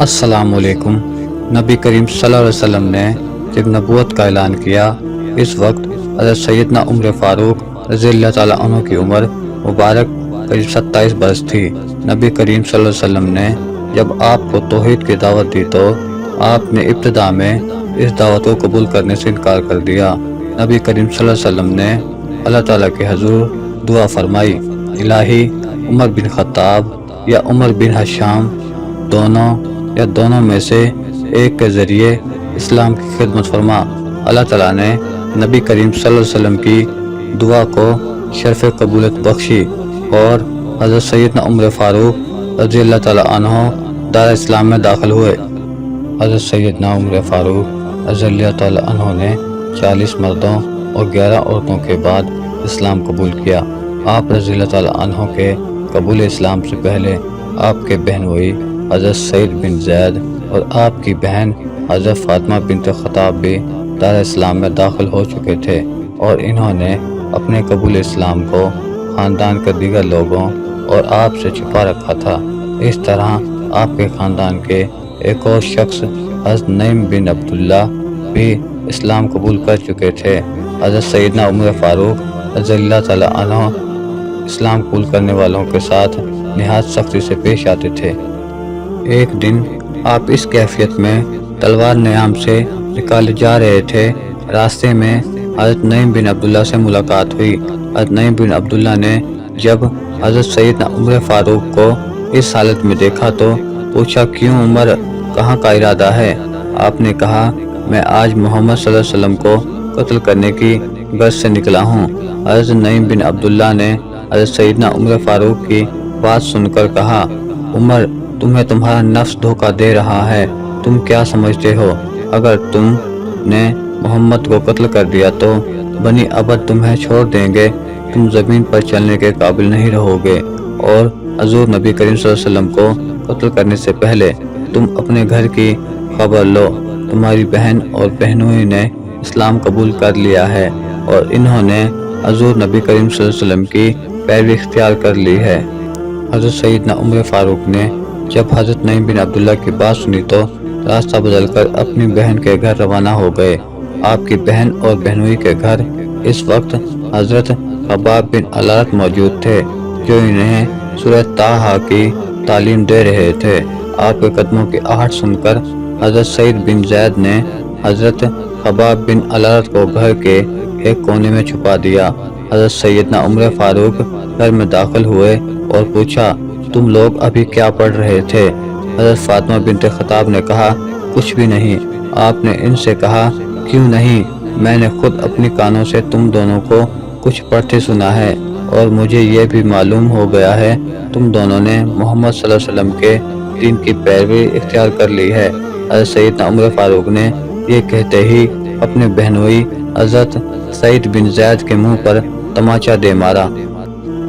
السلام علیکم۔ نبی کریم صلی اللہ علیہ وسلم نے جب نبوت کا اعلان کیا، اس وقت حضرت سیدنا عمر فاروق رضی اللہ تعالیٰ عنہ کی عمر مبارک قریب 27 برس تھی۔ نبی کریم صلی اللہ علیہ وسلم نے جب آپ کو توحید کی دعوت دی تو آپ نے ابتدا میں اس دعوت کو قبول کرنے سے انکار کر دیا۔ نبی کریم صلی اللہ علیہ وسلم نے اللہ تعالیٰ کے حضور دعا فرمائی، الہی عمر بن خطاب یا عمر بن ہشام دونوں میں سے ایک کے ذریعے اسلام کی خدمت فرما۔ اللہ تعالیٰ نے نبی کریم صلی اللہ علیہ وسلم کی دعا کو شرف قبولیت بخشی اور حضرت سیدنا عمر فاروق رضی اللہ تعالیٰ عنہ دار اسلام میں داخل ہوئے۔ حضرت سیدنا عمر فاروق رضی اللہ تعالیٰ عنہ نے 40 مردوں اور 11 عورتوں کے بعد اسلام قبول کیا۔ آپ رضی اللہ تعالیٰ عنہ کے قبول اسلام سے پہلے آپ کے بہنوئی حضرت سعید بن زید اور آپ کی بہن حضرت فاطمہ بنت خطاب بھی دار اسلام میں داخل ہو چکے تھے، اور انہوں نے اپنے قبول اسلام کو خاندان کے دیگر لوگوں اور آپ سے چھپا رکھا تھا۔ اس طرح آپ کے خاندان کے ایک اور شخص حضرت نعیم بن عبداللہ بھی اسلام قبول کر چکے تھے۔ حضرت سیدنا عمر فاروق رضی اللہ تعالیٰ عنہ اسلام قبول کرنے والوں کے ساتھ نہایت سختی سے پیش آتے تھے۔ ایک دن آپ اس کیفیت میں تلوار نیام سے نکالے جا رہے تھے، راستے میں حضرت نعیم بن عبداللہ سے ملاقات ہوئی۔ حضرت نعیم بن عبداللہ نے جب حضرت سیدنا عمر فاروق کو اس حالت میں دیکھا تو پوچھا، کیوں عمر، کہاں کا ارادہ ہے؟ آپ نے کہا، میں آج محمد صلی اللہ علیہ وسلم کو قتل کرنے کی غرض سے نکلا ہوں۔ حضرت نعیم بن عبداللہ نے حضرت سیدنا عمر فاروق کی بات سن کر کہا، عمر، تمہیں تمہارا نفس دھوکہ دے رہا ہے۔ تم کیا سمجھتے ہو؟ اگر تم نے محمد کو قتل کر دیا تو بنی عبد تمہیں چھوڑ دیں گے، تم زمین پر چلنے کے قابل نہیں رہو گے، اور حضور نبی کریم صلی اللہ علیہ وسلم کو قتل کرنے سے پہلے تم اپنے گھر کی خبر لو، تمہاری بہن اور بہنوئی نے اسلام قبول کر لیا ہے اور انہوں نے حضور نبی کریم صلی اللہ علیہ وسلم کی پیروی اختیار کر لی ہے۔ حضرت سیدنا عمر فاروق نے جب حضرت نعیم بن عبداللہ کی بات سنی تو راستہ بدل کر اپنی بہن کے گھر روانہ ہو گئے۔ آپ کی بہن اور بہنوئی کے گھر اس وقت حضرت خباب بن الارت موجود تھے، جو انہیں سورہ طٰہٰ کی تعلیم دے رہے تھے۔ آپ کے قدموں کی آہٹ سن کر حضرت سعید بن زید نے حضرت خباب بن الارت کو گھر کے ایک کونے میں چھپا دیا۔ حضرت سیدنا عمر فاروق گھر میں داخل ہوئے اور پوچھا، تم لوگ ابھی کیا پڑھ رہے تھے؟ حضرت فاطمہ بنت خطاب نے کہا، کچھ بھی نہیں۔ آپ نے ان سے کہا، کیوں نہیں؟ میں نے خود اپنی کانوں سے تم دونوں کو کچھ پڑھتے سنا ہے، اور مجھے یہ بھی معلوم ہو گیا ہے تم دونوں نے محمد صلی اللہ علیہ وسلم کے دین کی پیروی اختیار کر لی ہے۔ حضرت سیدنا عمر فاروق نے یہ کہتے ہی اپنے بہنوئی حضرت سعید بن زید کے منہ پر تماچا دے مارا۔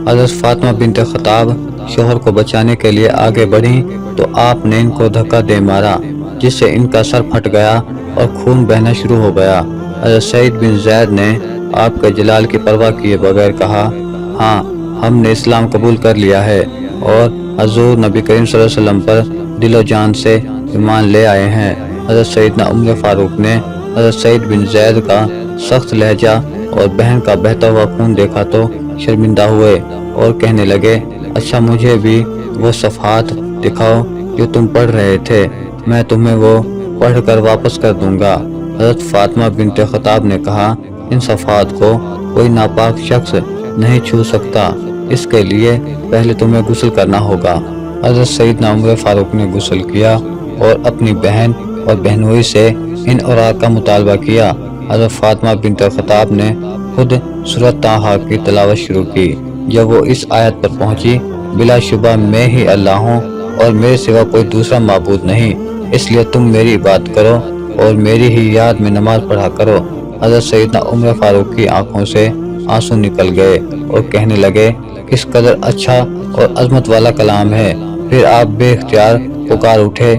حضرت فاطمہ بنت خطاب شوہر کو بچانے کے لیے آگے بڑھیں تو آپ نے ان کو دھکا دے مارا، جس سے ان کا سر پھٹ گیا اور خون بہنا شروع ہو گیا۔ حضرت سعید بن زید نے آپ کے جلال کی پرواہ کیے بغیر کہا، ہاں، ہم نے اسلام قبول کر لیا ہے اور حضور نبی کریم صلی اللہ علیہ وسلم پر دل و جان سے ایمان لے آئے ہیں۔ حضرت سیدنا عمر فاروق نے حضرت سعید بن زید کا سخت لہجہ اور بہن کا بہتا ہوا خون دیکھا تو شرمندہ ہوئے اور کہنے لگے، اچھا، مجھے بھی وہ صفحات دکھاؤ جو تم پڑھ رہے تھے، میں تمہیں وہ پڑھ کر واپس کر دوں گا۔ حضرت فاطمہ بنت خطاب نے کہا، ان صفحات کو کوئی ناپاک شخص نہیں چھو سکتا، اس کے لیے پہلے تمہیں غسل کرنا ہوگا۔ حضرت سیدنا عمر فاروق نے غسل کیا اور اپنی بہن اور بہنوئی سے ان اوراق کا مطالبہ کیا۔ حضرت فاطمہ بنت خطاب نے خود سورہ طٰہٰ کی تلاوت شروع کی۔ جب وہ اس آیت پر پہنچی، بلا شبہ میں ہی اللہ ہوں اور میرے سوا کوئی دوسرا معبود نہیں، اس لیے تم میری عبادت کرو اور میری ہی یاد میں نماز پڑھا کرو۔ حضرت سیدنا عمر فاروق کی آنکھوں سے آنسو نکل گئے اور کہنے لگے، کس قدر اچھا اور عظمت والا کلام ہے۔ پھر آپ بے اختیار پکار اٹھے،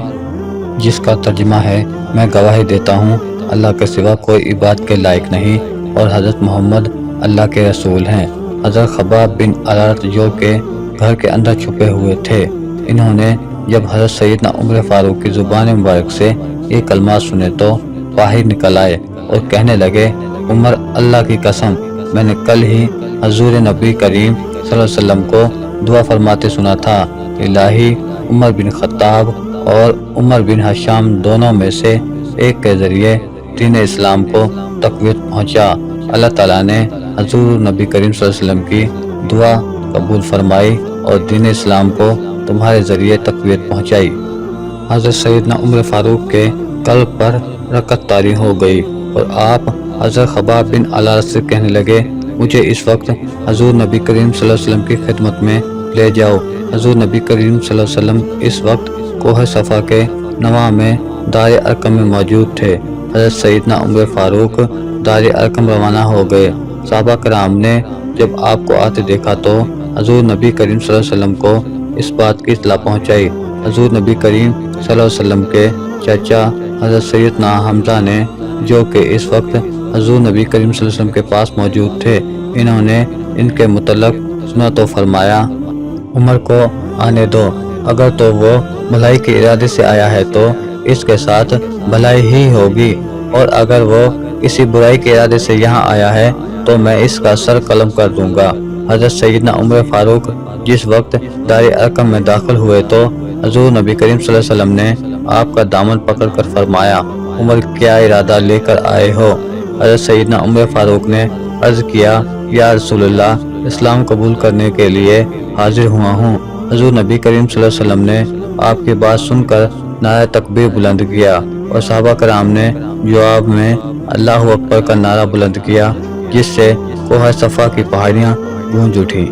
جس کا ترجمہ ہے، میں گواہی دیتا ہوں اللہ کے سوا کوئی عبادت کے لائق نہیں اور حضرت محمد اللہ کے رسول ہیں۔ حضرت خباب بن الارت جو کہ گھر کے اندر چھپے ہوئے تھے، انہوں نے جب حضرت سیدنا عمر فاروق کی زبان مبارک سے یہ کلمات سنے تو باہر نکل آئے اور کہنے لگے، عمر، اللہ کی قسم، میں نے کل ہی حضور نبی کریم صلی اللہ علیہ وسلم کو دعا فرماتے سنا تھا، الہی عمر بن خطاب اور عمر بن ہشام دونوں میں سے ایک کے ذریعے دین اسلام کو تقویت پہنچا۔ اللہ تعالیٰ نے حضور نبی کریم صلی اللہ علیہ وسلم کی دعا قبول فرمائی اور دین اسلام کو تمہارے ذریعے تقویت پہنچائی۔ حضرت سیدنا عمر فاروق کے قلب پر رکت طاری ہو گئی اور آپ حضرت خباب بن الارت سے کہنے لگے، مجھے اس وقت حضور نبی کریم صلی اللہ علیہ وسلم کی خدمت میں لے جاؤ۔ حضور نبی کریم صلی اللہ علیہ وسلم اس وقت کوہ صفا کے نواں میں دار ارقم میں موجود تھے۔ حضرت سیدنا عمر فاروق دار ارقم روانہ ہو گئے۔ صحابہ کرام نے جب آپ کو آتے دیکھا تو حضور نبی کریم صلی اللہ علیہ وسلم کو اس بات کی اطلاع پہنچائی۔ حضور نبی کریم صلی اللہ علیہ وسلم کے چچا حضرت سیدنا حمزہ نے، جو کہ اس وقت حضور نبی کریم صلی اللہ علیہ وسلم کے پاس موجود تھے، انہوں نے ان کے متعلق سنا تو فرمایا، عمر کو آنے دو، اگر تو وہ بھلائی کے ارادے سے آیا ہے تو اس کے ساتھ بھلائی ہی ہوگی، اور اگر وہ کسی برائی کے ارادے سے یہاں آیا ہے تو میں اس کا سر قلم کر دوں گا۔ حضرت سیدنا عمر فاروق جس وقت دار ارقم میں داخل ہوئے تو حضور نبی کریم صلی اللہ علیہ وسلم نے آپ کا دامن پکڑ کر فرمایا، عمر، کیا ارادہ لے کر آئے ہو؟ حضرت سیدنا عمر فاروق نے عرض کیا، یا رسول اللہ، اسلام قبول کرنے کے لیے حاضر ہوا ہوں۔ حضور نبی کریم صلی اللہ علیہ وسلم نے آپ کی بات سن کر نعرہ تکبیر بلند کیا اور صحابہ کرام نے جواب میں اللہ اکبر کا نعرہ بلند کیا، جس سے کوہ صفا کی پہاڑیاں گونج اٹھی۔